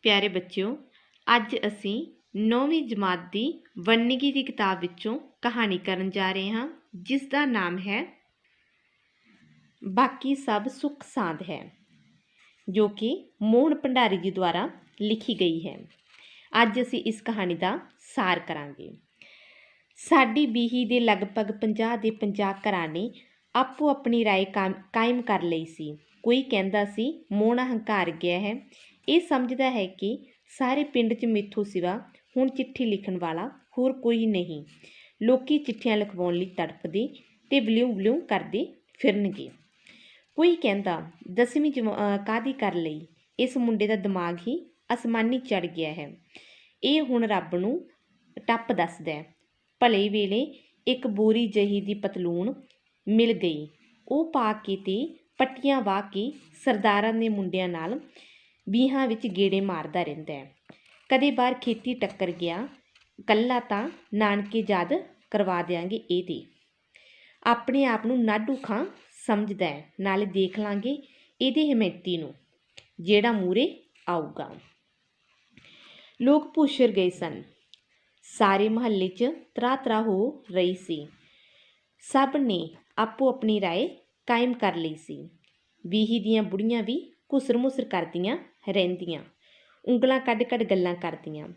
प्यारे बच्चों, ਅੱਜ ਅਸੀਂ 9ਵੀਂ ਜਮਾਤ ਦੀ ਵੰਨਗੀ ਦੀ ਕਿਤਾਬ ਵਿੱਚੋਂ ਕਹਾਣੀ ਕਰਨ ਜਾ ਰਹੇ ਹਾਂ ਜਿਸ ਦਾ ਨਾਮ ਹੈ ਬਾਕੀ ਸਭ ਸੁੱਖ ਸਾਂਦ ਹੈ, ਜੋ ਕਿ ਮੋਹਨ ਭੰਡਾਰੀ ਜੀ ਦੁਆਰਾ ਲਿਖੀ ਗਈ ਹੈ। ਅੱਜ ਅਸੀਂ ਇਸ ਕਹਾਣੀ ਦਾ ਸਾਰ ਕਰਾਂਗੇ। ਸਾਡੀ ਬੀਹੀ ਦੇ ਲਗਭਗ 50 ਦੇ 50 ਘਰਾਂ ਨੇ ਆਪੋ ਆਪਣੀ ਰਾਏ ਕਾਇਮ ਕਰ ਲਈ ਸੀ। ਕੋਈ ਕਹਿੰਦਾ ਸੀ ਮੋਹਨ ਹੰਕਾਰ ਗਿਆ ਹੈ, ਇਹ ਸਮਝਦਾ ਹੈ ਕਿ ਸਾਰੇ ਪਿੰਡ 'ਚ ਮੈਥੋਂ ਸਿਵਾ ਹੁਣ ਚਿੱਠੀ ਲਿਖਣ ਵਾਲਾ ਹੋਰ ਕੋਈ ਨਹੀਂ। ਲੋਕੀ ਚਿੱਠੀਆਂ ਲਿਖਵਾਉਣ ਲਈ ਤੜਫਦੇ ਅਤੇ ਵਲਿਊ ਵਲਿਊ ਕਰਦੇ ਫਿਰਨਗੇ। ਕੋਈ ਕਹਿੰਦਾ 10ਵੀਂ ਕਾਹਦੀ ਕਰ ਲਈ, ਇਸ ਮੁੰਡੇ ਦਾ ਦਿਮਾਗ ਹੀ ਅਸਮਾਨੀ ਚੜ੍ਹ ਗਿਆ ਹੈ, ਇਹ ਹੁਣ ਰੱਬ ਨੂੰ ਟੱਪ ਦੱਸਦਾ। ਭਲੇ ਵੇਲੇ ਇੱਕ ਬੋਰੀ ਜਿਹੀ ਦੀ ਪਤਲੂਨ ਮਿਲ ਗਈ, ਉਹ ਪਾ ਕੇ ਤੇ ਪੱਟੀਆਂ ਵਾਹ ਕੇ ਸਰਦਾਰਾਂ ਦੇ ਮੁੰਡਿਆਂ ਨਾਲ ਵੀਹਾਂ ਵਿੱਚ ਗੇੜੇ ਮਾਰਦਾ ਰਹਿੰਦਾ ਹੈ। ਕਦੇ ਬਾਹਰ ਖੇਤੀ ਟੱਕਰ ਗਿਆ, ਕੱਲਾ ਤਾਂ ਨਾਨਕੇ ਯਾਦ ਕਰਵਾ ਦਿਆਂਗੇ ਇਹਦੇ। ਆਪਣੇ ਆਪ ਨੂੰ ਨਾਢੂ ਖਾਂ ਸਮਝਦਾ ਹੈ, ਨਾਲੇ ਦੇਖ ਲਾਂਗੇ ਇਹਦੇ ਹਮੈਤੀ ਨੂੰ ਜਿਹੜਾ ਮੂਹਰੇ ਆਊਗਾ। ਲੋਕ ਪੁੱਛਰ ਗਏ ਸਨ, ਸਾਰੇ ਮੁਹੱਲੇ 'ਚ ਤਰਾ ਹੋ ਰਹੀ ਸੀ। ਸਭ ਨੇ ਆਪੋ ਆਪਣੀ ਰਾਏ ਕਾਇਮ ਕਰ ਲਈ ਸੀ। ਬੀਹੀ ਦੀਆਂ ਬੁੜੀਆਂ ਵੀ ਘੁਸਰ ਮੁਸਰ ਕਰਦੀਆਂ ਰਹਿੰਦੀਆਂ, ਉਂਗਲਾਂ ਕੱਢ ਕੱਢ ਗੱਲਾਂ ਕਰਦੀਆਂ।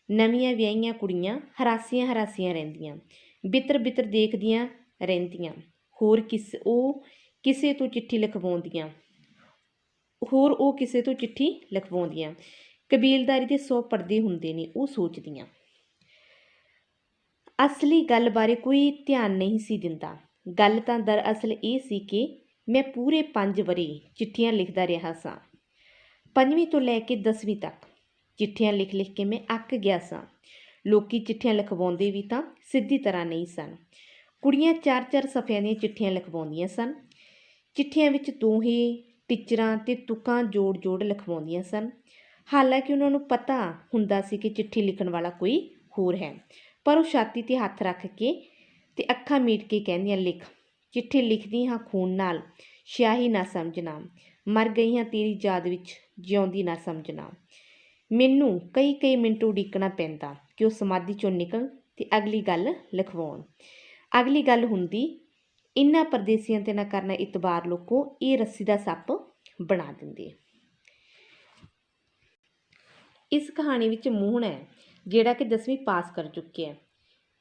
ਨਵੀਆਂ ਵਿਆਹੀਆਂ ਕੁੜੀਆਂ ਹਰਾਸੀਆਂ ਰਹਿੰਦੀਆਂ, ਬਿੱਤਰ ਬਿੱਤਰ ਦੇਖਦੀਆਂ ਰਹਿੰਦੀਆਂ। ਹੋਰ ਕਿਸੇ ਤੋਂ ਚਿੱਠੀ ਲਿਖਵਾਉਂਦੀਆਂ। ਕਬੀਲਦਾਰੀ ਦੇ 100 ਪਰਦੇ ਹੁੰਦੇ ਨੇ, ਉਹ ਸੋਚਦੀਆਂ। ਅਸਲੀ ਗੱਲ ਬਾਰੇ ਕੋਈ ਧਿਆਨ ਨਹੀਂ ਸੀ ਦਿੰਦਾ। ਗੱਲ ਤਾਂ ਦਰਅਸਲ ਇਹ ਸੀ ਕਿ ਮੈਂ ਪੂਰੇ 5 ਵਰ੍ਹੇ ਚਿੱਠੀਆਂ ਲਿਖਦਾ ਰਿਹਾ ਸਾਂ। 5ਵੀਂ ਤੋਂ ਲੈ ਕੇ 10ਵੀਂ ਤੱਕ ਚਿੱਠੀਆਂ ਲਿਖ ਲਿਖ ਕੇ ਮੈਂ ਅੱਕ ਗਿਆ ਸਾਂ। ਲੋਕੀ ਚਿੱਠੀਆਂ ਲਿਖਵਾਉਂਦੇ ਵੀ ਤਾਂ ਸਿੱਧੀ ਤਰ੍ਹਾਂ ਨਹੀਂ ਸਨ। ਕੁੜੀਆਂ 4-4 ਸਫ਼ਿਆਂ ਦੀਆਂ ਚਿੱਠੀਆਂ ਲਿਖਵਾਉਂਦੀਆਂ ਸਨ। ਚਿੱਠੀਆਂ ਵਿੱਚ ਦੋਹੇ ਟਿਚਰਾਂ ਅਤੇ ਤੁਕਾਂ ਜੋੜ ਲਿਖਵਾਉਂਦੀਆਂ ਸਨ। ਹਾਲਾਂਕਿ ਉਹਨਾਂ ਨੂੰ ਪਤਾ ਹੁੰਦਾ ਸੀ ਕਿ ਚਿੱਠੀ ਲਿਖਣ ਵਾਲਾ ਕੋਈ ਹੋਰ ਹੈ, ਪਰ ਉਹ ਛਾਤੀ 'ਤੇ ਹੱਥ ਰੱਖ ਕੇ ਅਤੇ ਅੱਖਾਂ ਮੀਟ ਕੇ ਕਹਿੰਦੀਆਂ, ਲਿਖ। ਚਿੱਠੀ ਲਿਖਦੀ ਹਾਂ ਖੂਨ ਨਾਲ, ਸਿਆਹੀ ਨਾ ਸਮਝਣਾ, ਮਰ ਗਈ ਹਾਂ ਤੇਰੀ ਯਾਦ ਵਿੱਚ, ਜਿਉਂਦੀ ਨਾ ਸਮਝਣਾ। ਮੈਨੂੰ ਕਈ ਮਿੰਟ ਉਡੀਕਣਾ ਪੈਂਦਾ ਕਿ ਉਹ ਸਮਾਧੀ 'ਚੋਂ ਨਿਕਲ ਅਤੇ ਅਗਲੀ ਗੱਲ ਲਿਖਵਾਉਣ। ਅਗਲੀ ਗੱਲ ਹੁੰਦੀ, ਇਹਨਾਂ ਪਰਦੇਸੀਆਂ 'ਤੇ ਨਾ ਕਰਨਾ ਇਤਬਾਰ ਲੋਕੋ, ਇਹ ਰੱਸੀ ਦਾ ਸੱਪ ਬਣਾ ਦਿੰਦੇ। ਇਸ ਕਹਾਣੀ ਵਿੱਚ ਮੋਹਨ ਹੈ ਜਿਹੜਾ ਕਿ 10ਵੀਂ ਪਾਸ ਕਰ ਚੁੱਕਿਆ।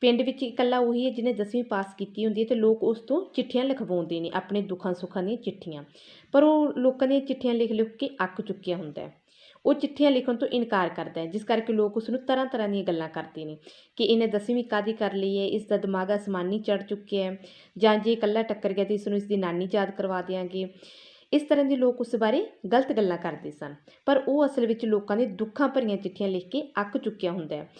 ਪਿੰਡ ਵਿੱਚ ਇਕੱਲਾ ਉਹੀ ਹੈ ਜਿਹਨੇ 10ਵੀਂ ਪਾਸ ਕੀਤੀ ਹੁੰਦੀ ਹੈ ਅਤੇ ਲੋਕ ਉਸ ਤੋਂ ਚਿੱਠੀਆਂ ਲਿਖਵਾਉਂਦੇ ਨੇ, ਆਪਣੇ ਦੁੱਖਾਂ ਸੁੱਖਾਂ ਦੀਆਂ ਚਿੱਠੀਆਂ। ਪਰ ਉਹ ਲੋਕਾਂ ਦੀਆਂ ਚਿੱਠੀਆਂ ਲਿਖ ਲਿਖ ਕੇ ਅੱਕ ਚੁੱਕਿਆ ਹੁੰਦਾ ਹੈ। ਉਹ ਚਿੱਠੀਆਂ ਲਿਖਣ ਤੋਂ ਇਨਕਾਰ ਕਰਦਾ ਹੈ, ਜਿਸ ਕਰਕੇ ਲੋਕ ਉਸ ਨੂੰ ਤਰ੍ਹਾਂ ਦੀਆਂ ਗੱਲਾਂ ਕਰਦੇ ਨੇ ਕਿ ਇਹਨੇ 10ਵੀਂ ਕਾਹਦੀ ਕਰ ਲਈ ਹੈ, ਇਸ ਦਾ ਦਿਮਾਗ ਅਸਮਾਨੀ ਚੜ੍ਹ ਚੁੱਕਿਆ ਹੈ, ਜਾਂ ਜੇ ਇਕੱਲਾ ਟੱਕਰ ਗਿਆ ਤਾਂ ਇਸ ਨੂੰ ਇਸ ਦੀ ਨਾਨੀ ਯਾਦ ਕਰਵਾ ਦਿਆਂਗੇ। ਇਸ ਤਰ੍ਹਾਂ ਦੇ ਲੋਕ ਉਸ ਬਾਰੇ ਗਲਤ ਗੱਲਾਂ ਕਰਦੇ ਸਨ, ਪਰ ਉਹ ਅਸਲ ਵਿੱਚ ਲੋਕਾਂ ਦੇ ਦੁੱਖਾਂ ਭਰੀਆਂ ਚਿੱਠੀਆਂ ਲਿਖ ਕੇ ਅੱਕ ਚੁੱਕਿਆ ਹੁੰਦਾ ਹੈ।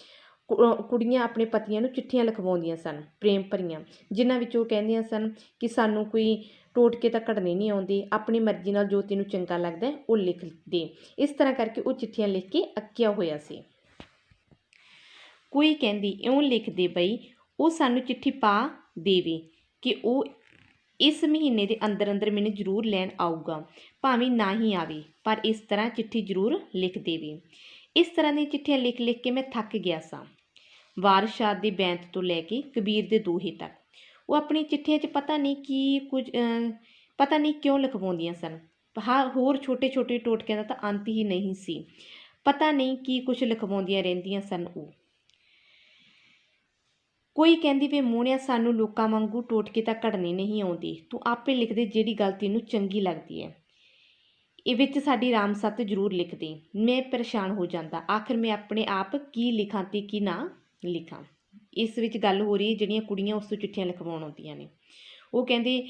ਕੁੜੀਆਂ ਆਪਣੇ ਪਤੀਆਂ ਨੂੰ ਚਿੱਠੀਆਂ ਲਿਖਵਾਉਂਦੀਆਂ ਸਨ, ਪ੍ਰੇਮ ਭਰੀਆਂ, ਜਿਨ੍ਹਾਂ ਵਿੱਚ ਉਹ ਕਹਿੰਦੀਆਂ ਸਨ ਕਿ ਸਾਨੂੰ ਕੋਈ ਟੋਟਕੇ ਤਾਂ ਘੜਨੇ ਨਹੀਂ ਆਉਂਦੇ, ਆਪਣੀ ਮਰਜ਼ੀ ਨਾਲ ਜੋ ਤੈਨੂੰ ਚੰਗਾ ਲੱਗਦਾ ਉਹ ਲਿਖ ਦੇ। ਇਸ ਤਰ੍ਹਾਂ ਕਰਕੇ ਉਹ ਚਿੱਠੀਆਂ ਲਿਖ ਕੇ ਅੱਕਿਆ ਹੋਇਆ ਸੀ। ਕੋਈ ਕਹਿੰਦੀ ਇਉਂ ਲਿਖ ਦੇ ਬਈ ਉਹ ਸਾਨੂੰ ਚਿੱਠੀ ਪਾ ਦੇਵੇ ਕਿ ਉਹ ਇਸ ਮਹੀਨੇ ਦੇ ਅੰਦਰ ਮੈਨੂੰ ਜ਼ਰੂਰ ਲੈਣ ਆਊਗਾ, ਭਾਵੇਂ ਨਾ ਹੀ ਆਵੇ, ਪਰ ਇਸ ਤਰ੍ਹਾਂ ਚਿੱਠੀ ਜ਼ਰੂਰ ਲਿਖ ਦੇਵੇ। ਇਸ ਤਰ੍ਹਾਂ ਦੀਆਂ ਚਿੱਠੀਆਂ ਲਿਖ ਲਿਖ ਕੇ ਮੈਂ ਥੱਕ ਗਿਆ ਸਾਂ। ਵਾਰਿਸ ਸ਼ਾਹ ਦੇ ਬੈਂਤ ਤੋਂ ਲੈ ਕੇ ਕਬੀਰ ਦੇ ਦੋਹੇ ਤੱਕ ਉਹ ਆਪਣੀ ਚਿੱਠੀਆਂ 'ਚ ਪਤਾ ਨਹੀਂ ਕਿਉਂ ਲਿਖਵਾਉਂਦੀਆਂ ਸਨ। ਹੋਰ ਛੋਟੇ ਟੋਟਕਿਆਂ ਦਾ ਤਾਂ ਅੰਤ ਹੀ ਨਹੀਂ ਸੀ। ਪਤਾ ਨਹੀਂ ਕੀ ਕੁਛ ਲਿਖਵਾਉਂਦੀਆਂ ਰਹਿੰਦੀਆਂ ਸਨ ਉਹ। ਕੋਈ ਕਹਿੰਦੀ ਵੇ ਮੋਹਣਿਆ, ਸਾਨੂੰ ਲੋਕਾਂ ਵਾਂਗੂ ਟੋਟਕੇ ਤਾਂ ਘੜਨੇ ਨਹੀਂ ਆਉਂਦੇ, ਤੂੰ ਆਪੇ ਲਿਖ ਦੇ ਜਿਹੜੀ ਗੱਲ ਤੈਨੂੰ ਚੰਗੀ ਲੱਗਦੀ ਹੈ। ਇਹ ਵਿੱਚ ਸਾਡੀ ਰਾਮ ਸੱਤ ਜ਼ਰੂਰ ਲਿਖ ਦੇ। ਮੈਂ ਪਰੇਸ਼ਾਨ ਹੋ ਜਾਂਦਾ, ਆਖਿਰ ਮੈਂ ਆਪਣੇ ਆਪ ਕੀ ਲਿਖਾਂ ਅਤੇ ਕੀ ਨਾ ਲਿਖਾਂ। ਇਸ ਵਿੱਚ ਗੱਲ ਹੋ ਰਹੀ ਜਿਹੜੀਆਂ ਕੁੜੀਆਂ ਉਸ ਤੋਂ ਚਿੱਠੀਆਂ ਲਿਖਵਾਉਣ ਆਉਂਦੀਆਂ ਨੇ। ਉਹ ਕਹਿੰਦੇ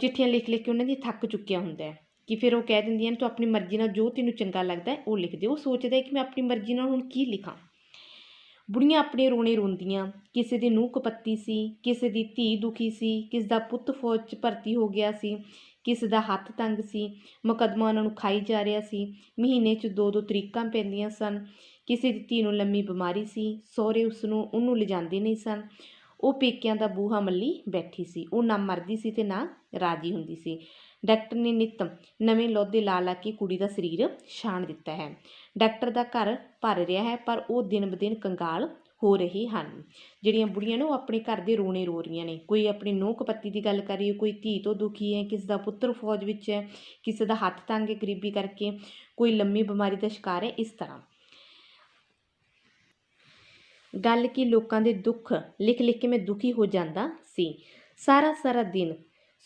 ਚਿੱਠੀਆਂ ਲਿਖ ਲਿਖ ਕੇ ਉਹਨਾਂ ਦੀ ਥੱਕ ਚੁੱਕਿਆ ਹੁੰਦਾ ਕਿ ਫਿਰ ਉਹ ਕਹਿ ਦਿੰਦੀਆਂ ਨੇ ਤੂੰ ਆਪਣੀ ਮਰਜ਼ੀ ਨਾਲ ਜੋ ਤੈਨੂੰ ਚੰਗਾ ਲੱਗਦਾ ਉਹ ਲਿਖ ਦੇ। ਉਹ ਸੋਚਦਾ ਕਿ ਮੈਂ ਆਪਣੀ ਮਰਜ਼ੀ ਨਾਲ ਹੁਣ ਕੀ ਲਿਖਾਂ। ਬੁੜੀਆਂ ਆਪਣੇ ਰੋਣੇ ਰੋਂਦੀਆਂ, ਕਿਸੇ ਦੀ ਨੂੰਹ ਕਪੱਤੀ ਸੀ, ਕਿਸੇ ਦੀ ਧੀ ਦੁਖੀ ਸੀ, ਕਿਸੇ ਦਾ ਪੁੱਤ ਫੌਜ 'ਚ ਭਰਤੀ ਹੋ ਗਿਆ ਸੀ, ਕਿਸੇ ਦਾ ਹੱਥ ਤੰਗ ਸੀ, ਮੁਕੱਦਮਾ ਉਹਨਾਂ ਨੂੰ ਖਾਈ ਜਾ ਰਿਹਾ ਸੀ, ਮਹੀਨੇ 'ਚ 2-2 ਤਰੀਕਾਂ ਪੈਂਦੀਆਂ ਸਨ, ਕਿਸੇ ਦੀ ਧੀ ਨੂੰ ਲੰਮੀ ਬਿਮਾਰੀ ਸੀ, ਸਹੁਰੇ ਉਹਨੂੰ ਲਿਜਾਂਦੇ ਨਹੀਂ ਸਨ, ਉਹ ਪੇਕਿਆਂ ਦਾ ਬੂਹਾ ਮੱਲੀ ਬੈਠੀ ਸੀ, ਉਹ ਨਾ ਮਰਦੀ ਸੀ ਅਤੇ ਨਾ ਰਾਜੀ ਹੁੰਦੀ ਸੀ। ਡਾਕਟਰ ਨੇ ਨਿੱਤ ਨਵੇਂ ਲੋਧੇ ਲਾ ਲਾ ਕੇ ਕੁੜੀ ਦਾ ਸਰੀਰ ਛਾਣ ਦਿੱਤਾ ਹੈ। ਡਾਕਟਰ ਦਾ ਘਰ ਭਰ ਰਿਹਾ ਹੈ, ਪਰ ਉਹ ਦਿਨ ਬ ਦਿਨ ਕੰਗਾਲ ਹੋ ਰਹੇ ਹਨ। ਜਿਹੜੀਆਂ ਬੁੜੀਆਂ ਨੇ ਉਹ ਆਪਣੇ ਘਰ ਦੇ ਰੋਣੇ ਰੋ ਰਹੀਆਂ ਨੇ। ਕੋਈ ਆਪਣੀ ਨੂੰਹ ਕਪੱਤੀ ਦੀ ਗੱਲ ਕਰ ਰਹੀ ਹੈ, ਕੋਈ ਧੀ ਤੋਂ ਦੁਖੀ ਹੈ, ਕਿਸੇ ਦਾ ਪੁੱਤਰ ਫੌਜ ਵਿੱਚ ਹੈ, ਕਿਸੇ ਦਾ ਹੱਥ ਤੰਗ ਹੈ ਗਰੀਬੀ ਕਰਕੇ, ਕੋਈ ਲੰਮੀ ਬਿਮਾਰੀ ਦਾ ਸ਼ਿਕਾਰ ਹੈ। ਇਸ ਤਰ੍ਹਾਂ ਗੱਲ ਕਿ ਲੋਕਾਂ ਦੇ ਦੁੱਖ ਲਿਖ ਲਿਖ ਕੇ ਮੈਂ ਦੁਖੀ ਹੋ ਜਾਂਦਾ ਸੀ। ਸਾਰਾ ਸਾਰਾ ਦਿਨ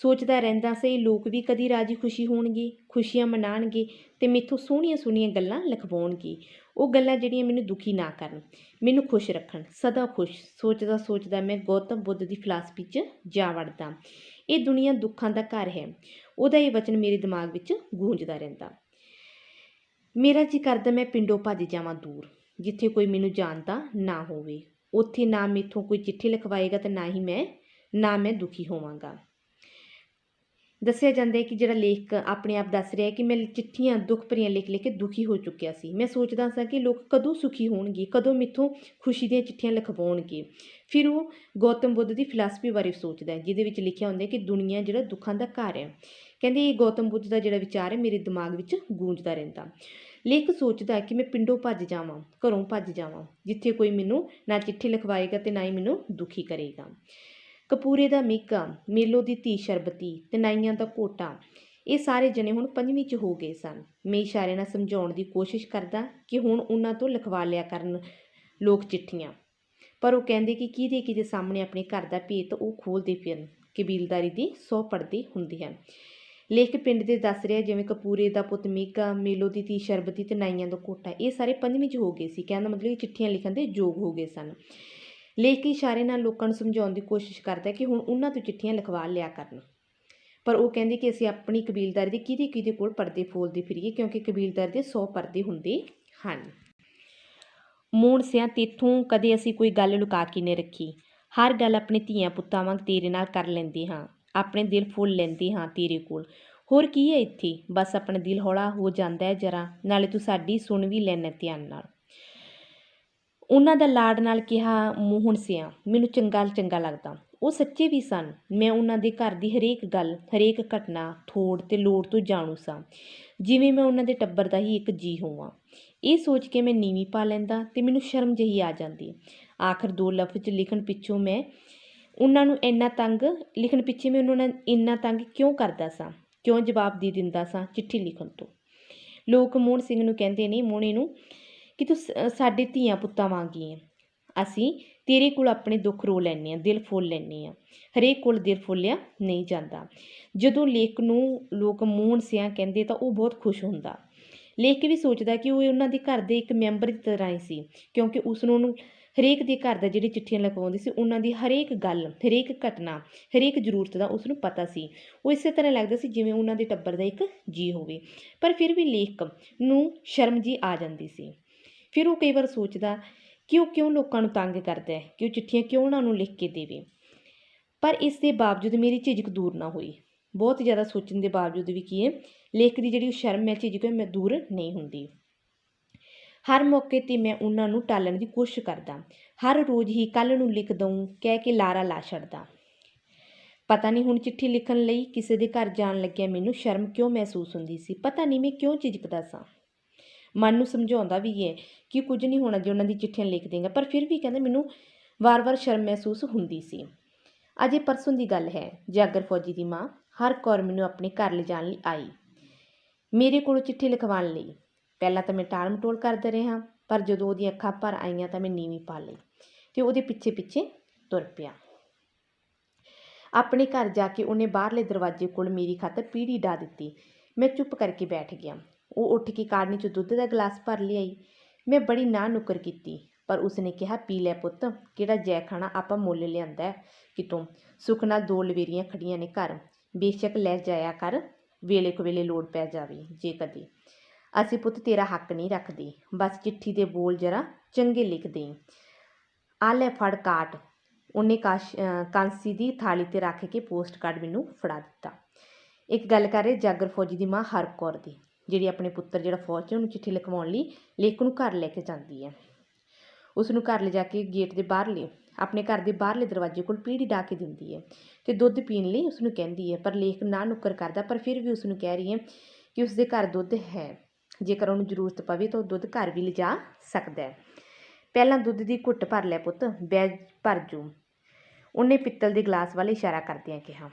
ਸੋਚਦਾ ਰਹਿੰਦਾ ਸੀ, ਲੋਕ ਵੀ ਕਦੀ ਰਾਜੀ ਖੁਸ਼ੀ ਹੋਣਗੇ, ਖੁਸ਼ੀਆਂ ਮਨਾਉਣਗੇ ਅਤੇ ਮੈਥੋਂ ਸੋਹਣੀਆਂ ਸੋਹਣੀਆਂ ਗੱਲਾਂ ਲਿਖਵਾਉਣਗੇ। ਉਹ ਗੱਲਾਂ ਜਿਹੜੀਆਂ ਮੈਨੂੰ ਦੁਖੀ ਨਾ ਕਰਨ, ਮੈਨੂੰ ਖੁਸ਼ ਰੱਖਣ, ਸਦਾ ਖੁਸ਼। ਸੋਚਦਾ ਸੋਚਦਾ ਮੈਂ ਗੌਤਮ ਬੁੱਧ ਦੀ ਫਿਲਾਸਫੀ 'ਚ ਜਾ ਵੜਦਾ। ਇਹ ਦੁਨੀਆ ਦੁੱਖਾਂ ਦਾ ਘਰ ਹੈ, ਉਹਦਾ ਇਹ ਵਚਨ ਮੇਰੇ ਦਿਮਾਗ ਵਿੱਚ ਗੂੰਜਦਾ ਰਹਿੰਦਾ। ਮੇਰਾ ਜੀ ਕਰਦਾ ਮੈਂ ਪਿੰਡੋਂ ਭੱਜ ਜਾਵਾਂ ਦੂਰ, ਜਿੱਥੇ ਕੋਈ ਮੈਨੂੰ ਜਾਣਦਾ ਨਾ ਹੋਵੇ। ਉੱਥੇ ਨਾ ਮੈਥੋਂ ਕੋਈ ਚਿੱਠੀ ਲਿਖਵਾਏਗਾ ਅਤੇ ਨਾ ਮੈਂ ਦੁਖੀ ਹੋਵਾਂਗਾ। ਦੱਸਿਆ ਜਾਂਦਾ ਹੈ ਕਿ ਜਿਹੜਾ ਲੇਖਕ ਆਪਣੇ ਆਪ ਦੱਸ ਰਿਹਾ ਹੈ ਕਿ ਮੈਂ ਚਿੱਠੀਆਂ ਦੁੱਖ ਭਰੀਆਂ ਲਿਖ ਲਿਖ ਕੇ ਦੁਖੀ ਹੋ ਚੁੱਕਿਆ ਸੀ। ਮੈਂ ਸੋਚਦਾ ਸਾਂ ਕਿ ਲੋਕ ਕਦੋਂ ਸੁਖੀ ਹੋਣਗੇ, ਕਦੋਂ ਮੈਥੋਂ ਖੁਸ਼ੀ ਦੀਆਂ ਚਿੱਠੀਆਂ ਲਿਖਵਾਉਣਗੇ। ਫਿਰ ਉਹ ਗੌਤਮ ਬੁੱਧ ਦੀ ਫਿਲਾਸਫੀ ਬਾਰੇ ਸੋਚਦਾ ਹੈ, ਜਿਹਦੇ ਵਿੱਚ ਲਿਖਿਆ ਹੁੰਦਾ ਕਿ ਦੁਨੀਆ ਜਿਹੜਾ ਦੁੱਖਾਂ ਦਾ ਘਰ ਹੈ। ਕਹਿੰਦੇ ਇਹ ਗੌਤਮ ਬੁੱਧ ਦਾ ਜਿਹੜਾ ਵਿਚਾਰ ਹੈ ਮੇਰੇ ਦਿਮਾਗ ਵਿੱਚ ਗੂੰਜਦਾ ਰਹਿੰਦਾ। ਲੇਖਕ ਸੋਚਦਾ ਕਿ ਮੈਂ ਪਿੰਡੋਂ ਭੱਜ ਜਾਵਾਂ, ਘਰੋਂ ਭੱਜ ਜਾਵਾਂ, ਜਿੱਥੇ ਕੋਈ ਮੈਨੂੰ ਨਾ ਚਿੱਠੀ ਲਿਖਵਾਏਗਾ ਅਤੇ ਨਾ ਹੀ ਮੈਨੂੰ ਦੁਖੀ ਕਰੇਗਾ। ਕਪੂਰੇ ਦਾ ਮੀਕਾ, ਮੇਲੋ ਦੀ ਧੀ ਸ਼ਰਬਤੀ ਤੇ ਨਾਈਆਂ ਦਾ ਘੋਟਾ, ਇਹ ਸਾਰੇ ਜਣੇ ਹੁਣ 5ਵੀਂ 'ਚ ਹੋ ਗਏ ਸਨ। ਮੈਂ ਇਸ਼ਾਰੇ ਨਾਲ ਸਮਝਾਉਣ ਦੀ ਕੋਸ਼ਿਸ਼ ਕਰਦਾ ਕਿ ਹੁਣ ਉਹਨਾਂ ਤੋਂ ਲਿਖਵਾ ਲਿਆ ਕਰਨ ਲੋਕ ਚਿੱਠੀਆਂ, ਪਰ ਉਹ ਕਹਿੰਦੇ ਕਿ ਕਿਹਦੇ ਸਾਹਮਣੇ ਆਪਣੇ ਘਰ ਦਾ ਭੇਤ ਉਹ ਖੋਲ੍ਹਦੇ ਫਿਰਨ। ਕਬੀਲਦਾਰੀ ਦੀ 100 ਪਰਦੇ ਹੁੰਦੇ ਹਨ। ਲੇਖਕ ਪਿੰਡ ਦੇ ਦੱਸ ਰਿਹਾ ਜਿਵੇਂ ਕਪੂਰੇ ਦਾ ਪੁੱਤ ਮੀਕਾ, ਮੇਲੋ ਦੀ ਧੀ ਸ਼ਰਬਤੀ ਤੇ ਨਾਈਆਂ ਦਾ ਘੋਟਾ, ਇਹ ਸਾਰੇ 5ਵੀਂ 'ਚ ਹੋ ਗਏ ਸੀ। ਕਹਿਣ ਦਾ ਮਤਲਬ ਇਹ ਚਿੱਠੀਆਂ ਲਿਖਣ ਦੇ ਯੋਗ ਹੋ ਗਏ ਸਨ। ਲੇਖਕ ਇਸ਼ਾਰੇ ਨਾਲ ਲੋਕਾਂ ਨੂੰ ਸਮਝਾਉਣ ਦੀ ਕੋਸ਼ਿਸ਼ ਕਰਦਾ ਕਿ ਹੁਣ ਉਹਨਾਂ ਤੋਂ ਚਿੱਠੀਆਂ ਲਿਖਵਾ ਲਿਆ ਕਰਨ, ਪਰ ਉਹ ਕਹਿੰਦੇ ਕਿ ਅਸੀਂ ਆਪਣੀ ਕਬੀਲਦਾਰੀ ਦੇ ਕਿਹਦੇ ਕੋਲ ਪਰਦੇ ਫੋਲਦੇ ਫਿਰੀਏ, ਕਿਉਂਕਿ ਕਬੀਲਦਾਰੀ ਦੇ 100 ਪਰਦੇ ਹੁੰਦੇ ਹਨ। ਮੂਣ ਸਿਆਂ ਤੇਥੋਂ ਕਦੇ ਅਸੀਂ ਕੋਈ ਗੱਲ ਲੁਕਾ ਕੇ ਨਹੀਂ ਰੱਖੀ। ਹਰ ਗੱਲ ਆਪਣੇ ਧੀਆਂ ਪੁੱਤਾਂ ਵਾਂਗ ਤੇਰੇ ਨਾਲ ਕਰ ਲੈਂਦੇ ਹਾਂ, ਆਪਣੇ ਦਿਲ ਫੁੱਲ ਲੈਂਦੇ ਹਾਂ ਤੇਰੇ ਕੋਲ। ਹੋਰ ਕੀ ਹੈ ਇੱਥੇ, ਬਸ ਆਪਣਾ ਦਿਲ ਹੌਲਾ ਹੋ ਜਾਂਦਾ ਹੈ ਜਰਾ, ਨਾਲੇ ਤੂੰ ਸਾਡੀ ਸੁਣ ਵੀ ਲੈਣਾ ਧਿਆਨ ਨਾਲ। ਉਹਨਾਂ ਦਾ ਲਾਡ ਨਾਲ ਕਿਹਾ ਮੂਹਣ ਸਿਆਂ ਮੈਨੂੰ ਚੰਗਾ ਲੱਗਦਾ। ਉਹ ਸੱਚੇ ਵੀ ਸਨ। ਮੈਂ ਉਹਨਾਂ ਦੇ ਘਰ ਦੀ ਹਰੇਕ ਗੱਲ, ਹਰੇਕ ਘਟਨਾ ਥੋੜ ਤੇ ਲੋੜ ਤੋਂ ਜਾਣੂ ਸਾਂ, ਜਿਵੇਂ ਮੈਂ ਉਹਨਾਂ ਦੇ ਟੱਬਰ ਦਾ ਹੀ ਇੱਕ ਜੀ ਹੋਵਾਂ। ਇਹ ਸੋਚ ਕੇ ਮੈਂ ਨੀਵੀਂ ਪਾ ਲੈਂਦਾ ਤੇ ਮੈਨੂੰ ਸ਼ਰਮ ਜਿਹੀ ਆ ਜਾਂਦੀ। ਆਖਰ 2 ਲਫ਼ਜ਼ ਲਿਖਣ ਪਿੱਛੇ ਮੈਂ ਉਹਨਾਂ ਨੂੰ ਇੰਨਾ ਤੰਗ ਕਿਉਂ ਕਰਦਾ ਸਾਂ, ਕਿਉਂ ਜਵਾਬ ਦੇ ਦਿੰਦਾ ਸਾਂ ਚਿੱਠੀ ਲਿਖਣ ਤੋਂ। ਲੋਕ ਮੋਹਨ ਸਿੰਘ ਨੂੰ ਕਹਿੰਦੇ ਨੇ, ਮੋਹਣੇ ਨੂੰ, ਕਿ ਤੂੰ ਸਾਡੇ ਧੀਆਂ ਪੁੱਤਾਂ ਵਾਂਗ ਹੀ ਹੈ। ਅਸੀਂ ਤੇਰੇ ਕੋਲ ਆਪਣੇ ਦੁੱਖ ਰੋ ਲੈਂਦੇ ਹਾਂ, ਦਿਲ ਫੁੱਲ ਲੈਂਦੇ ਹਾਂ। ਹਰੇਕ ਕੋਲ ਦਿਲ ਫੁੱਲਿਆ ਨਹੀਂ ਜਾਂਦਾ। ਜਦੋਂ ਲੇਖਕ ਨੂੰ ਲੋਕ ਮੋਹਨ ਸਿਆਂ ਕਹਿੰਦੇ ਤਾਂ ਉਹ ਬਹੁਤ ਖੁਸ਼ ਹੁੰਦਾ। ਲੇਖਕ ਵੀ ਸੋਚਦਾ ਕਿ ਉਹ ਉਹਨਾਂ ਦੇ ਘਰ ਦੇ ਇੱਕ ਮੈਂਬਰ ਦੀ ਤਰ੍ਹਾਂ ਹੀ ਸੀ, ਕਿਉਂਕਿ ਉਹਨੂੰ ਹਰੇਕ ਦੇ ਘਰ ਦਾ ਜਿਹੜੀ ਚਿੱਠੀਆਂ ਲਿਖਵਾਉਂਦੀ ਸੀ, ਉਹਨਾਂ ਦੀ ਹਰੇਕ ਗੱਲ, ਹਰੇਕ ਘਟਨਾ, ਹਰੇਕ ਜ਼ਰੂਰਤ ਦਾ ਉਸਨੂੰ ਪਤਾ ਸੀ। ਉਹ ਇਸੇ ਤਰ੍ਹਾਂ ਲੱਗਦਾ ਸੀ ਜਿਵੇਂ ਉਹਨਾਂ ਦੇ ਟੱਬਰ ਦਾ ਇੱਕ ਜੀ ਹੋਵੇ। ਪਰ ਫਿਰ ਵੀ ਲੇਖਕ ਨੂੰ ਸ਼ਰਮ ਜੀ ਆ ਜਾਂਦੀ ਸੀ। ਫਿਰ ਉਹ ਕਈ ਵਾਰ ਸੋਚਦਾ ਕਿ ਉਹ ਕਿਉਂ ਲੋਕਾਂ ਨੂੰ ਤੰਗ ਕਰਦਾ ਹੈ, ਕਿ ਉਹ ਚਿੱਠੀਆਂ ਕਿਉਂ ਉਹਨਾਂ ਨੂੰ ਲਿਖ ਕੇ ਦੇਵੇ। ਪਰ ਇਸ ਦੇ ਬਾਵਜੂਦ ਮੇਰੀ ਝਿਜਕ ਦੂਰ ਨਾ ਹੋਈ। ਬਹੁਤ ਜ਼ਿਆਦਾ ਸੋਚਣ ਦੇ ਬਾਵਜੂਦ ਵੀ ਕੀ ਹੈ, ਲੇਖਕ ਦੀ ਜਿਹੜੀ ਸ਼ਰਮ ਹੈ, ਝਿਜਕ ਹੈ, ਮੈਂ ਦੂਰ ਨਹੀਂ ਹੁੰਦੀ। ਹਰ ਮੌਕੇ 'ਤੇ ਮੈਂ ਉਹਨਾਂ ਨੂੰ ਟਾਲਣ ਦੀ ਕੋਸ਼ਿਸ਼ ਕਰਦਾ। ਹਰ ਰੋਜ਼ ਹੀ ਕੱਲ੍ਹ ਨੂੰ ਲਿਖ ਦਊਂ ਕਹਿ ਕੇ ਲਾਰਾ ਲਾ ਛੱਡਦਾ। ਪਤਾ ਨਹੀਂ ਹੁਣ ਚਿੱਠੀ ਲਿਖਣ ਲਈ ਕਿਸੇ ਦੇ ਘਰ ਜਾਣ ਲੱਗਿਆ ਮੈਨੂੰ ਸ਼ਰਮ ਕਿਉਂ ਮਹਿਸੂਸ ਹੁੰਦੀ ਸੀ। ਪਤਾ ਨਹੀਂ ਮੈਂ ਕਿਉਂ ਝਿਜਕਦਾ ਸਾਂ। ਮਨ ਨੂੰ ਸਮਝਾਉਂਦਾ ਵੀ ਹੈ ਕਿ ਕੁਝ ਨਹੀਂ ਹੋਣਾ ਜੇ ਉਹਨਾਂ ਦੀ ਚਿੱਠੀਆਂ ਲਿਖ ਦੇਂਗਾ, ਪਰ ਫਿਰ ਵੀ ਕਹਿੰਦਾ ਮੈਨੂੰ ਵਾਰ-ਵਾਰ ਸ਼ਰਮ ਮਹਿਸੂਸ ਹੁੰਦੀ ਸੀ। ਅਜੇ ਪਰਸੋਂ ਦੀ ਗੱਲ ਹੈ, ਜਾਗਰ ਫੌਜੀ ਦੀ ਮਾਂ ਹਰ ਕੌਰ ਮੈਨੂੰ ਆਪਣੇ ਘਰ ਲਿਜਾਣ ਲਈ ਆਈ, ਮੇਰੇ ਕੋਲੋਂ ਚਿੱਠੀ ਲਿਖਵਾਉਣ ਲਈ। ਪਹਿਲਾਂ ਤਾਂ ਮੈਂ ਟਾਲ ਮਟੋਲ ਕਰਦਾ ਰਿਹਾ, ਪਰ ਜਦੋਂ ਉਹਦੀਆਂ ਅੱਖਾਂ ਭਰ ਆਈਆਂ ਤਾਂ ਮੈਂ ਨੀਵੀਂ ਪਾ ਲਈ ਅਤੇ ਉਹਦੇ ਪਿੱਛੇ ਤੁਰ ਪਿਆ। ਆਪਣੇ ਘਰ ਜਾ ਕੇ ਉਹਨੇ ਬਾਹਰਲੇ ਦਰਵਾਜ਼ੇ ਕੋਲ ਮੇਰੀ ਖਾਤਰ ਪੀੜ੍ਹੀ ਢਾ ਦਿੱਤੀ। ਮੈਂ ਚੁੱਪ ਕਰਕੇ ਬੈਠ ਗਿਆ। ਉਹ ਉੱਠ ਕੇ ਕਾੜ੍ਹਨੀ 'ਚ ਦੁੱਧ ਦਾ ਗਲਾਸ ਭਰ ਲਿਆਈ। ਮੈਂ ਬੜੀ ਨਾਂਹ ਨੁੱਕਰ ਕੀਤੀ, ਪਰ ਉਸਨੇ ਕਿਹਾ ਪੀ ਲੈ ਪੁੱਤ, ਕਿਹੜਾ ਜੈ ਖਾਣਾ ਆਪਾਂ ਮੁੱਲ ਲਿਆਂਦਾ ਕਿਤੋਂ। ਸੁੱਖ ਨਾਲ 2 ਲਵੇਰੀਆਂ ਖੜੀਆਂ ਨੇ ਘਰ, ਬੇਸ਼ੱਕ ਲੈ ਜਾਇਆ ਕਰ, ਵੇਲੇ ਕੁ ਵੇਲੇ ਲੋੜ ਪੈ ਜਾਵੇ ਜੇ ਕਦੇ। ਅਸੀਂ ਪੁੱਤ ਤੇਰਾ ਹੱਕ ਨਹੀਂ ਰੱਖਦੇ, ਬਸ ਚਿੱਠੀ ਦੇ ਬੋਲ ਜਰਾ ਚੰਗੇ ਲਿਖ ਦੇਈਂ। ਆ ਲੈ ਫੜ ਕਾਟ। ਉਹਨੇ ਕਾਂਸੀ ਦੀ ਥਾਲੀ 'ਤੇ ਰੱਖ ਕੇ ਪੋਸਟ ਕਾਰਡ ਮੈਨੂੰ ਫੜਾ ਦਿੱਤਾ। ਇੱਕ ਗੱਲ ਕਰ ਰਹੇ ਜਾਗਰ ਫੌਜੀ ਦੀ ਮਾਂ ਹਰ ਕੌਰ ਦੀ, ਜਿਹੜੀ ਆਪਣੇ ਪੁੱਤਰ ਜਿਹੜਾ ਫੌਜ 'ਚ ਉਹਨੂੰ ਚਿੱਠੀ ਲਿਖਵਾਉਣ ਲਈ ਲੇਖਕ ਨੂੰ ਘਰ ਲੈ ਕੇ ਜਾਂਦੀ ਹੈ। ਉਸ ਨੂੰ ਘਰ ਲਿਜਾ ਕੇ ਗੇਟ ਦੇ ਬਾਹਰਲੇ ਆਪਣੇ ਘਰ ਦੇ ਬਾਹਰਲੇ ਦਰਵਾਜ਼ੇ ਕੋਲ ਪੀੜੀ ਡਾ ਕੇ ਦਿੰਦੀ ਹੈ ਅਤੇ ਦੁੱਧ ਪੀਣ ਲਈ ਉਸ ਨੂੰ ਕਹਿੰਦੀ ਹੈ। ਪਰ ਲੇਖ ਨਾ ਨੁੱਕਰ ਕਰਦਾ, ਪਰ ਫਿਰ ਵੀ ਉਸ ਨੂੰ ਕਹਿ ਰਹੀ ਹੈ ਕਿ ਉਸਦੇ ਘਰ ਦੁੱਧ ਹੈ, ਜੇਕਰ ਉਹਨੂੰ ਜ਼ਰੂਰਤ ਪਵੇ ਤਾਂ ਉਹ ਦੁੱਧ ਘਰ ਵੀ ਲਿਜਾ ਸਕਦਾ ਹੈ। ਪਹਿਲਾਂ ਦੁੱਧ ਦੀ ਘੁੱਟ ਭਰ ਲੈ ਪੁੱਤ, ਬੈ ਭਰ ਜੂ, ਉਹਨੇ ਪਿੱਤਲ ਦੇ ਗਲਾਸ ਵੱਲ ਇਸ਼ਾਰਾ ਕਰਦਿਆਂ ਕਿਹਾ।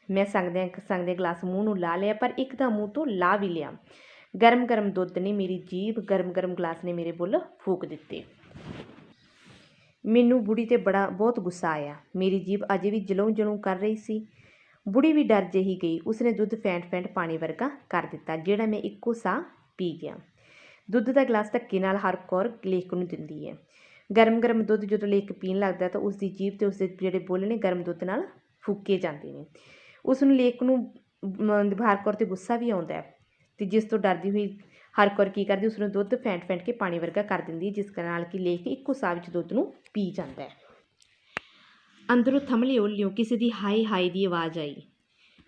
ਮੈਂ ਸੰਗਦਿਆਂ ਗਲਾਸ ਮੂੰਹ ਨੂੰ ਲਾ ਲਿਆ, ਪਰ ਇੱਕਦਮ ਮੂੰਹ ਤੋਂ ਲਾ ਵੀ ਲਿਆ। ਗਰਮ ਗਰਮ ਦੁੱਧ ਨੇ ਮੇਰੀ ਜੀਭ, ਗਰਮ ਗਰਮ ਗਲਾਸ ਨੇ ਮੇਰੇ ਬੁੱਲ੍ਹ ਫੂਕ ਦਿੱਤੇ। ਮੈਨੂੰ ਬੁੜੀ 'ਤੇ ਬਹੁਤ ਗੁੱਸਾ ਆਇਆ। ਮੇਰੀ ਜੀਭ ਅਜੇ ਵੀ ਜਲੂੰ ਜਲੂੰ ਕਰ ਰਹੀ ਸੀ। ਬੁੜੀ ਵੀ ਡਰ ਜਿਹੀ ਗਈ। ਉਸਨੇ ਦੁੱਧ ਫੈਂਟ ਫੈਂਟ ਪਾਣੀ ਵਰਗਾ ਕਰ ਦਿੱਤਾ, ਜਿਹੜਾ ਮੈਂ ਇੱਕੋ ਸਾਹ ਪੀ ਗਿਆ। ਦੁੱਧ ਦਾ ਗਲਾਸ ਧੱਕੇ ਨਾਲ ਹਰ ਕੌਰ ਲੇਖ ਨੂੰ ਦਿੰਦੀ ਹੈ। ਗਰਮ ਗਰਮ ਦੁੱਧ ਜਦੋਂ ਲੇਖ ਪੀਣ ਲੱਗਦਾ ਤਾਂ ਉਸਦੀ ਜੀਭ 'ਤੇ ਉਸਦੇ ਜਿਹੜੇ ਬੁੱਲ੍ਹ ਨੇ ਗਰਮ ਦੁੱਧ ਨਾਲ ਫੂਕੇ ਜਾਂਦੇ ਨੇ। ਉਸ ਨੂੰ ਲੇਖ ਨੂੰ ਹਰ ਕੌਰ 'ਤੇ ਗੁੱਸਾ ਵੀ ਆਉਂਦਾ ਹੈ, ਅਤੇ ਜਿਸ ਤੋਂ ਡਰਦੀ ਹੋਈ ਹਰ ਕੌਰ ਕੀ ਕਰਦੀ, ਉਸ ਨੂੰ ਦੁੱਧ ਫੈਂਟ ਫੈਂਟ ਕੇ ਪਾਣੀ ਵਰਗਾ ਕਰ ਦਿੰਦੀ, ਜਿਸ ਨਾਲ ਕਿ ਲੇਖ ਇੱਕੋ ਸਾਹ ਵਿੱਚ ਦੁੱਧ ਨੂੰ ਪੀ ਜਾਂਦਾ ਹੈ। ਅੰਦਰੋਂ ਥੰਮਲੇ ਓਹਲਿਓ ਕਿਸੇ ਦੀ ਹਾਏ ਹਾਏ ਦੀ ਆਵਾਜ਼ ਆਈ।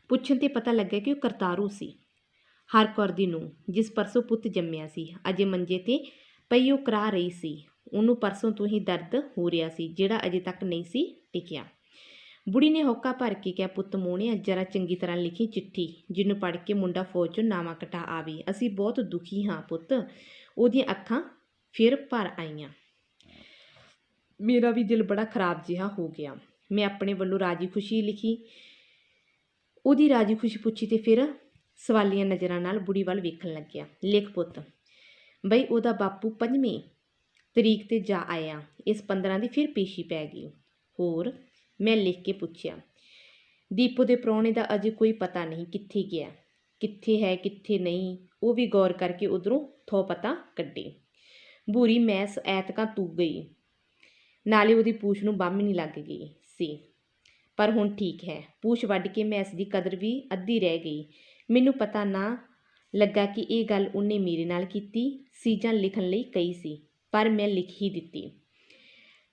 ਪੁੱਛਣ 'ਤੇ ਪਤਾ ਲੱਗਿਆ ਕਿ ਉਹ ਕਰਤਾਰੂ ਸੀ, ਹਰ ਕੌਰ ਦੀ ਨੂੰਹ, ਜਿਸ ਪਰਸੋਂ ਪੁੱਤ ਜੰਮਿਆ ਸੀ। ਅਜੇ ਮੰਜੇ 'ਤੇ ਪਈ ਉਹ ਕਰਾ ਰਹੀ ਸੀ। ਉਹਨੂੰ ਪਰਸੋਂ ਤੋਂ ਹੀ ਦਰਦ ਹੋ ਰਿਹਾ ਸੀ, ਜਿਹੜਾ ਅਜੇ ਤੱਕ ਨਹੀਂ ਸੀ ਟਿਕਿਆ। ਬੁੜੀ ਨੇ ਹੋਕਾ ਭਰ ਕੇ ਕਿਹਾ, ਪੁੱਤ ਮੋਹਣਿਆ, ਜਰਾ ਚੰਗੀ ਤਰ੍ਹਾਂ ਲਿਖੀ ਚਿੱਠੀ, ਜਿਹਨੂੰ ਪੜ੍ਹ ਕੇ ਮੁੰਡਾ ਫੌਜ 'ਚੋਂ ਨਾਵਾਂ ਕਟਾ ਆਵੇ। ਅਸੀਂ ਬਹੁਤ ਦੁਖੀ ਹਾਂ ਪੁੱਤ। ਉਹਦੀਆਂ ਅੱਖਾਂ ਫਿਰ ਭਰ ਆਈਆਂ। ਮੇਰਾ ਵੀ ਦਿਲ ਬੜਾ ਖਰਾਬ ਜਿਹਾ ਹੋ ਗਿਆ। ਮੈਂ ਆਪਣੇ ਵੱਲੋਂ ਰਾਜੀ ਖੁਸ਼ੀ ਲਿਖੀ, ਉਹਦੀ ਰਾਜੀ ਖੁਸ਼ੀ ਪੁੱਛੀ, ਅਤੇ ਫਿਰ ਸਵਾਲੀਆਂ ਨਜ਼ਰਾਂ ਨਾਲ ਬੁੜੀ ਵੱਲ ਵੇਖਣ ਲੱਗਿਆ। ਲਿਖ ਪੁੱਤ ਬਈ ਉਹਦਾ ਬਾਪੂ 5ਵੀਂ ਤਰੀਕ 'ਤੇ ਜਾ ਆਇਆ। ਇਸ 15 ਦੀ ਫਿਰ ਪੇਸ਼ੀ ਪੈ ਗਈ। ਹੋਰ? ਮੈਂ ਲਿਖ ਕੇ ਪੁੱਛਿਆ। ਦੀਪੋ ਦੇ ਪ੍ਰਾਹੁਣੇ ਦਾ ਅਜੇ ਕੋਈ ਪਤਾ ਨਹੀਂ ਕਿੱਥੇ ਗਿਆ, ਕਿੱਥੇ ਹੈ ਕਿੱਥੇ ਨਹੀਂ। ਉਹ ਵੀ ਗੌਰ ਕਰਕੇ ਉੱਧਰੋਂ ਥੋ ਪਤਾ ਕੱਢੇ। ਬੂਰੀ ਮੈਸ ਐਤਕਾਂ ਤੂੰ ਗਈ, ਨਾਲੇ ਉਹਦੀ ਪੂਛ ਨੂੰ ਬੰਮ ਨਹੀਂ ਲੱਗ ਗਈ ਸੀ, ਪਰ ਹੁਣ ਠੀਕ ਹੈ। ਪੂਛ ਵੱਢ ਕੇ ਮੈਸ ਦੀ ਕਦਰ ਵੀ ਅੱਧੀ ਰਹਿ ਗਈ। ਮੈਨੂੰ ਪਤਾ ਨਾ ਲੱਗਾ ਕਿ ਇਹ ਗੱਲ ਉਹਨੇ ਮੇਰੇ ਨਾਲ ਕੀਤੀ ਸੀ ਜਾਂ ਲਿਖਣ ਲਈ ਕਹੀ ਸੀ, ਪਰ ਮੈਂ ਲਿਖ ਹੀ ਦਿੱਤੀ।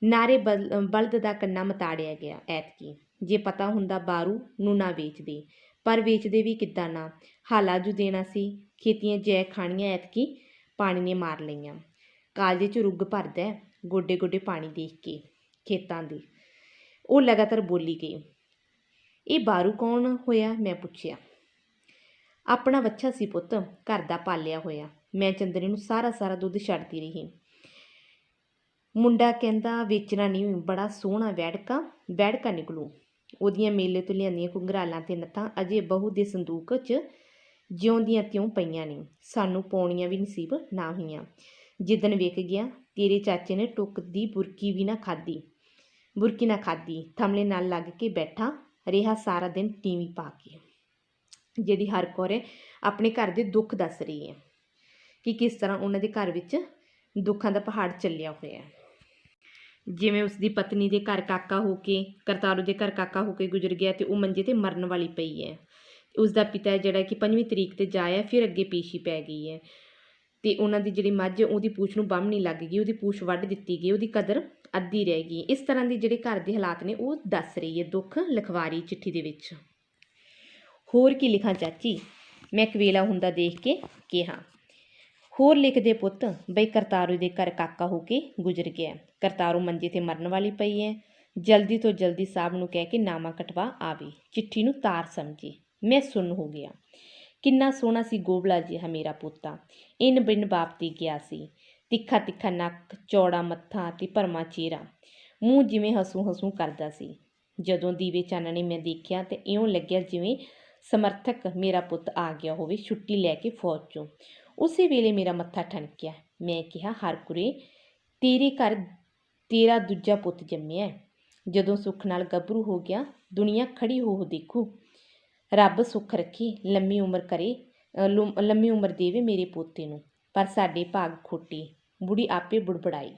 ਨਾਰੇ ਬਲਦ ਦਾ ਕੰਨਾ ਮਤਾੜਿਆ ਗਿਆ ਐਤਕੀ। ਜੇ ਪਤਾ ਹੁੰਦਾ ਬਾਰੂ ਨੂੰ ਨਾ ਵੇਚਦੇ, ਪਰ ਵੇਚਦੇ ਵੀ ਕਿੱਦਾਂ ਨਾ। ਹਾਲਾ ਜੂ ਦੇਣਾ ਸੀ। ਖੇਤੀਆਂ ਜੈ ਖਾਣੀਆਂ ਐਤਕੀ ਪਾਣੀ ਨੇ ਮਾਰ ਲਈਆਂ। ਕਾਲਜੇ 'ਚ ਰੁੱਗ ਭਰਦਾ ਗੋਡੇ ਗੋਡੇ ਪਾਣੀ ਦੇਖ ਕੇ ਖੇਤਾਂ ਦੇ। ਉਹ ਲਗਾਤਾਰ ਬੋਲੀ ਗਈ। ਇਹ ਬਾਰੂ ਕੌਣ ਹੋਇਆ? ਮੈਂ ਪੁੱਛਿਆ। ਆਪਣਾ ਵੱਛਾ ਸੀ ਪੁੱਤ, ਘਰ ਦਾ ਪਾਲਿਆ ਹੋਇਆ। ਮੈਂ ਚੰਦਰੀ ਨੂੰ ਸਾਰਾ ਦੁੱਧ ਛੱਡਦੀ ਰਹੀ। ਮੁੰਡਾ ਕਹਿੰਦਾ ਵੇਚਣਾ ਨਹੀਂ, ਬੜਾ ਸੋਹਣਾ ਵੈੜਕਾ ਨਿਕਲੂ। ਉਹਦੀਆਂ ਮੇਲੇ ਤੋਂ ਲਿਆਂਦੀਆਂ ਘੁੰਗਰਾਲਾਂ ਤੇ ਨੱਥਾਂ ਅਜੇ ਬਹੂ ਦੇ ਸੰਦੂਕ 'ਚ ਜਿਉਂਦੀਆਂ ਤਿਉਂ ਪਈਆਂ ਨੇ। ਸਾਨੂੰ ਪਾਉਣੀਆਂ ਵੀ ਨਸੀਬ ਨਾ ਹੋਈਆਂ। ਜਿੱਦਣ ਵਿਕ ਗਿਆ, ਤੇਰੇ ਚਾਚੇ ਨੇ ਟੁੱਕ ਦੀ ਬੁਰਕੀ ਨਾ ਖਾਧੀ। ਥਮਲੇ ਨਾਲ ਲੱਗ ਕੇ ਬੈਠਾ ਰਿਹਾ ਸਾਰਾ ਦਿਨ ਟੀਵੀ ਪਾ ਕੇ। ਜਿਹੜੀ ਹਰ ਕੌਰ ਆਪਣੇ ਘਰ ਦੇ ਦੁੱਖ ਦੱਸ ਰਹੀ ਹੈ ਕਿ ਕਿਸ ਤਰ੍ਹਾਂ ਉਹਨਾਂ ਦੇ ਘਰ ਵਿੱਚ ਦੁੱਖਾਂ ਦਾ ਪਹਾੜ ਚੱਲਿਆ ਹੋਇਆ। ਜਿਵੇਂ ਉਸਦੀ ਪਤਨੀ ਦੇ ਘਰ ਕਾਕਾ ਹੋ ਕੇ, ਕਰਤਾਰੂ ਦੇ ਘਰ ਕਾਕਾ ਹੋ ਕੇ ਗੁਜ਼ਰ ਗਿਆ, ਅਤੇ ਉਹ ਮੰਜੇ 'ਤੇ ਮਰਨ ਵਾਲੀ ਪਈ ਹੈ। ਉਸਦਾ ਪਿਤਾ ਜਿਹੜਾ ਕਿ 5ਵੀਂ ਤਰੀਕ 'ਤੇ ਜਾਇਆ, ਫਿਰ ਅੱਗੇ ਪੇਸ਼ੀ ਪੈ ਗਈ ਹੈ, ਅਤੇ ਉਹਨਾਂ ਦੀ ਜਿਹੜੀ ਮੱਝ ਉਹਦੀ ਪੂਛ ਨੂੰ ਬੰਮ ਨਹੀਂ ਲੱਗ ਗਈ, ਉਹਦੀ ਪੂਛ ਵੱਢ ਦਿੱਤੀ ਗਈ, ਉਹਦੀ ਕਦਰ ਅੱਧੀ ਰਹਿ ਗਈ। ਇਸ ਤਰ੍ਹਾਂ ਦੇ ਜਿਹੜੇ ਘਰ ਦੇ ਹਾਲਾਤ ਨੇ ਉਹ ਦੱਸ ਰਹੀ ਹੈ, ਦੁੱਖ ਲਿਖਵਾ ਰਹੀ ਚਿੱਠੀ ਦੇ ਵਿੱਚ। ਹੋਰ ਕੀ ਲਿਖਾਂ ਚਾਚੀ? ਮੈਂ ਕਵੇਲਾ ਹੁੰਦਾ ਦੇਖ ਕੇ ਕਿਹਾ। ਹੋਰ ਲਿਖ ਦੇ ਪੁੱਤ ਬਈ ਕਰਤਾਰੂ ਦੇ ਘਰ ਕਾਕਾ ਹੋ ਕੇ ਗੁਜ਼ਰ ਗਿਆ। ਕਰਤਾਰੂ ਮੰਜੇ 'ਤੇ ਮਰਨ ਵਾਲੀ ਪਈ ਹੈ। ਜਲਦੀ ਤੋਂ ਜਲਦੀ ਸਾਹਿਬ ਨੂੰ ਕਹਿ ਕੇ ਨਾਮਾ ਕਟਵਾ ਆਵੇ। ਚਿੱਠੀ ਨੂੰ ਤਾਰ ਸਮਝੇ। ਮੈਂ ਸੁੰਨ ਹੋ ਗਿਆ। ਕਿੰਨਾ ਸੋਹਣਾ ਸੀ ਗੋਬਲਾ ਜਿਹਾ ਮੇਰਾ ਪੋਤਾ। ਇਨ ਬਿਨ ਬਾਪ 'ਤੇ ਗਿਆ ਸੀ। ਤਿੱਖਾ ਨੱਕ, ਚੌੜਾ ਮੱਥਾ ਅਤੇ ਭਰਮਾ ਚਿਹਰਾ, ਮੂੰਹ ਜਿਵੇਂ ਹਸੂ ਕਰਦਾ ਸੀ। ਜਦੋਂ ਦੀਵੇ ਚਾਨਣੇ ਮੈਂ ਦੇਖਿਆ ਤਾਂ ਇਉਂ ਲੱਗਿਆ ਜਿਵੇਂ ਸਮਰਥਕ ਮੇਰਾ ਪੁੱਤ ਆ ਗਿਆ ਹੋਵੇ ਛੁੱਟੀ ਲੈ ਕੇ ਫੌਜ 'ਚੋਂ। ਉਸੇ ਵੇਲੇ ਮੇਰਾ ਮੱਥਾ ਠਣਕਿਆ। ਮੈਂ ਕਿਹਾ, ਹਰਕੁਰੇ, ਤੇਰੇ ਘਰ ਤੇਰਾ ਦੂਜਾ ਪੁੱਤ ਜੰਮਿਆ। ਜਦੋਂ ਸੁੱਖ ਨਾਲ ਗੱਭਰੂ ਹੋ ਗਿਆ, ਦੁਨੀਆ ਖੜੀ ਹੋ ਦੇਖੂ। ਰੱਬ ਸੁੱਖ ਰੱਖੇ, ਲੰਮੀ ਉਮਰ ਦੇਵੇ ਮੇਰੇ ਪੋਤੇ ਨੂੰ। ਪਰ ਸਾਡੇ ਭਾਗ ਖੋਟੇ। ਬੁੜੀ ਆਪੇ ਬੁੜਬੜਾਈ।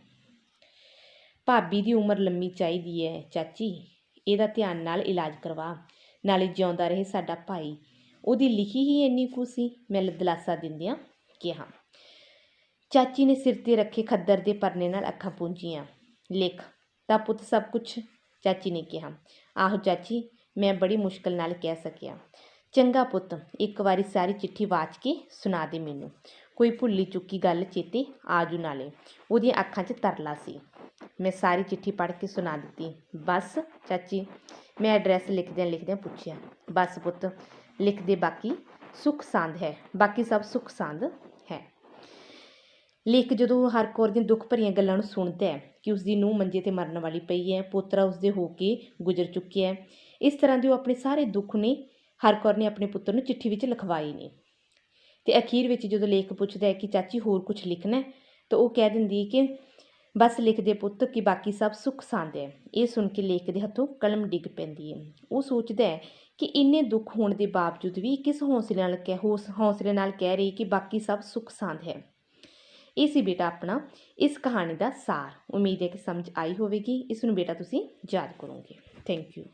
ਭਾਬੀ ਦੀ ਉਮਰ ਲੰਮੀ ਚਾਹੀਦੀ ਹੈ ਚਾਚੀ, ਇਹਦਾ ਧਿਆਨ ਨਾਲ ਇਲਾਜ ਕਰਵਾ, ਨਾਲੇ ਜਿਉਂਦਾ ਰਹੇ ਸਾਡਾ ਭਾਈ। ਉਹਦੀ ਲਿਖੀ ਹੀ ਇੰਨੀ ਕੁ ਸੀ, ਮੈਂ ਦਿਲਾਸਾ ਦਿੰਦਿਆਂ ਕਿਹਾ। ਚਾਚੀ ਨੇ ਸਿਰ 'ਤੇ ਰੱਖੇ ਖੱਦਰ ਦੇ ਪਰਨੇ ਨਾਲ ਅੱਖਾਂ ਪੂੰਝੀਆਂ। ਲਿਖ ਤਾਂ ਪੁੱਤ ਸਭ ਕੁਛ? ਚਾਚੀ ਨੇ ਕਿਹਾ। ਆਹੋ ਚਾਚੀ, ਮੈਂ ਬੜੀ ਮੁਸ਼ਕਿਲ ਨਾਲ ਕਹਿ ਸਕਿਆ। ਚੰਗਾ ਪੁੱਤ, ਇੱਕ ਵਾਰੀ ਸਾਰੀ ਚਿੱਠੀ ਵਾਚ ਕੇ ਸੁਣਾ ਦੇ ਮੈਨੂੰ। ਕੋਈ ਭੁੱਲੀ ਚੁੱਕੀ ਗੱਲ ਚੇਤੇ ਆਜੂ ਨਾਲੇ। ਉਹਦੀਆਂ ਅੱਖਾਂ 'ਚ ਤਰਲਾ ਸੀ। मैं सारी चिट्ठी पढ़ के सुना दी। बस चाची, मैं एड्रैस लिखद्या पूछया। बस पुत लिख दे, बाकी सुख सांद है, बाकी सब सुख सांद है। ਲੇਖ ਜਦੋਂ ਹਰ ਕੌਰ ਦੀਆਂ ਦੁੱਖ ਭਰੀਆਂ ਗੱਲਾਂ ਨੂੰ ਸੁਣਦਾ ਹੈ ਕਿ ਉਸਦੀ ਨੂੰਹ ਮੰਜੇ 'ਤੇ ਮਰਨ ਵਾਲੀ ਪਈ ਹੈ, ਪੋਤਰਾ ਉਸਦੇ ਹੋ ਕੇ ਗੁਜ਼ਰ ਚੁੱਕਿਆ ਹੈ, ਇਸ ਤਰ੍ਹਾਂ ਦੇ ਉਹ ਆਪਣੇ ਸਾਰੇ ਦੁੱਖ ਨੇ ਹਰ ਕੌਰ ਨੇ ਆਪਣੇ ਪੁੱਤਰ ਨੂੰ ਚਿੱਠੀ ਵਿੱਚ ਲਿਖਵਾਏ ਨੇ। ਅਤੇ ਅਖੀਰ ਵਿੱਚ ਜਦੋਂ ਲੇਖ ਪੁੱਛਦਾ ਹੈ ਕਿ ਚਾਚੀ ਹੋਰ ਕੁਛ ਲਿਖਣਾ, ਤਾਂ ਉਹ ਕਹਿ ਦਿੰਦੀ ਹੈ ਕਿ ਬਸ ਲਿਖ ਦੇ ਪੁੱਤ ਕਿ ਬਾਕੀ ਸਭ ਸੁੱਖ ਸਾਂਦ ਹੈ। ਇਹ ਸੁਣ ਕੇ ਲੇਖ ਦੇ ਹੱਥੋਂ ਕਲਮ ਡਿੱਗ ਪੈਂਦੀ ਹੈ। ਉਹ ਸੋਚਦਾ ਹੈ ਕਿ ਇੰਨੇ ਦੁੱਖ ਹੋਣ ਦੇ ਬਾਵਜੂਦ ਵੀ ਕਿਸ ਹੌਸਲੇ ਨਾਲ ਕਹਿ ਰਹੀ ਕਿ ਬਾਕੀ ਸਭ ਸੁੱਖ ਸਾਂਦ ਹੈ। ਇਹ ਸੀ ਬੇਟਾ ਆਪਣਾ ਇਸ ਕਹਾਣੀ ਦਾ ਸਾਰ। ਉਮੀਦ ਹੈ ਕਿ ਸਮਝ ਆਈ ਹੋਵੇਗੀ। ਇਸ ਨੂੰ ਬੇਟਾ ਤੁਸੀਂ ਯਾਦ ਕਰੋਗੇ। Thank you.